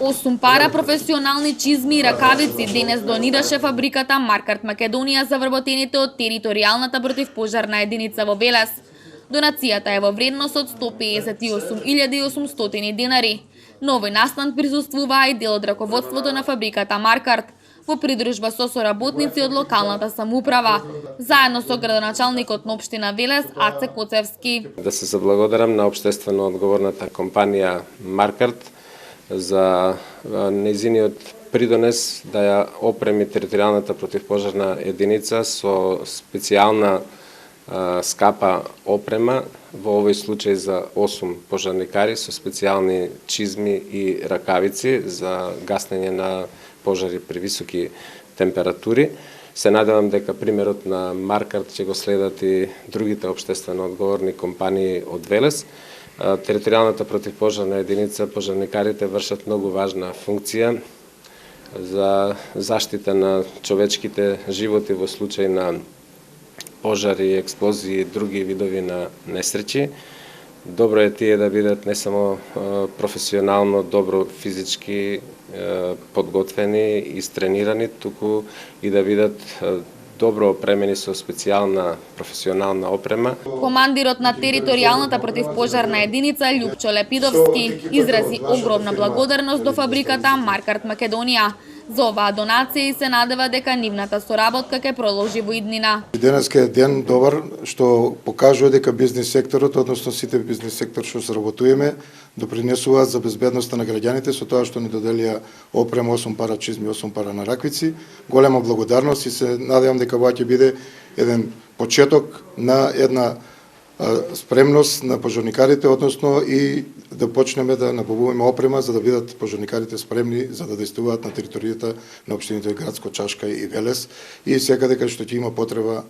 8 пара професионални чизми и ракавици денес донираше фабриката Маркарт Македонија за вработените од територијалната противпожарна единица во Велес. Донацијата е во вредност од 158.800 денари. На овој настан присуствуваа и дел од раководството на фабриката Маркарт, во придружба со соработници од локалната самоуправа, заедно со градоначалникот на општина Велес Аце Коцевски. Да се заблагодарам на општествено одговорната компанија Маркарт за нејзиниот придонес да ја опреми територијалната противпожарна единица со специјална скапа опрема, во овој случај за 8 пожарникари со специјални чизми и ракавици за гаснење на пожари при високи температури. Се надевам дека примерот на Маркарт ќе го следат и другите општествено одговорни компании од Велес. Територијалната противпожарна единица, пожарникарите вршат многу важна функција за заштита на човечките животи во случај на пожари, експлозии и други видови на несреќи. Добро е тие да бидат не само професионално, добро физички подготвени и истренирани, туку и да бидат добро опремени со специјална професионална опрема. Командирот на територијалната противпожарна единица Љупчо Лепидовски изрази огромна благодарност до фабриката Маркарт Македонија за оваа донација и се надева дека нивната соработка ќе продолжи во иднина. Денеска е ден добар што покажува дека бизнис секторот, односно сите бизнис сектор што сработуваме, допринесуваат за безбедноста на граѓаните со тоа што ни доделија опрема 8 пара чизми, 8 пара на раквици. Голема благодарност и се надевам дека ова ќе биде еден почеток на една спремност на пожарникарите, односно и да почнеме да набавуваме опрема за да бидат пожарникарите спремни за да действуваат на територијата на општините Градско, Чашка и Велес и секаде каде што ќе има потреба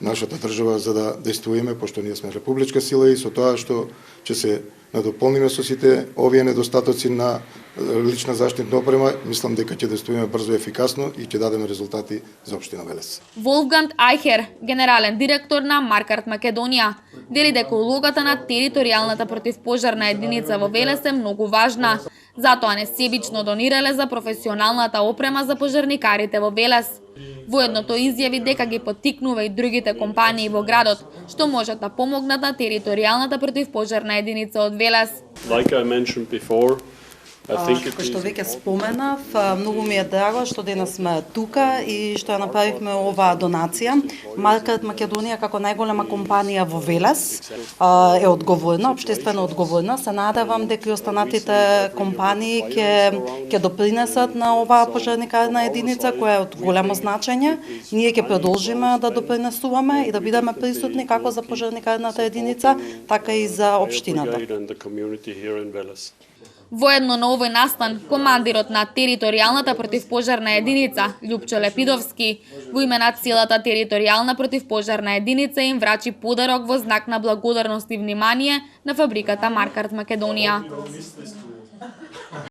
нашата држава за да действуваме, пошто ние сме републичка сила и со тоа што ќе се надополниме со сите овие недостатоци на лична заштитна опрема, мислам дека ќе действуваме брзо и ефикасно и ќе дадеме резултати за општина Велес. Волфганг Ајхер, генерален директор на Маркарт Македонија, вели дека улогата на територијалната противпожарна единица во Велес е многу важна. Затоа несебично донирале за професионалната опрема за пожарникарите во Велес. Воедно тој изјави дека ги поттикнува и другите компании во градот, што можат да помогнат на територијалната противпожарна единица од Велес. Како што веќе споменав, многу ми е драго што денес сме тука и што ја направивме оваа донација. Маркарт Македонија како најголема компанија во Велес е одговорна, општествено одговорна. Се надевам дека и останатите компании ќе допринесат на оваа пожарникарна единица која е од големо значење. Ние ќе продолжиме да допринесуваме и да бидеме присутни како за пожарникарната единица, така и за општината. Воедно на овој настан, командирот на територијалната противпожарна единица, Љупчо Лепидовски, во име на целата територијална противпожарна единица им врачи подарок во знак на благодарност и внимание на фабриката Маркарт Македонија.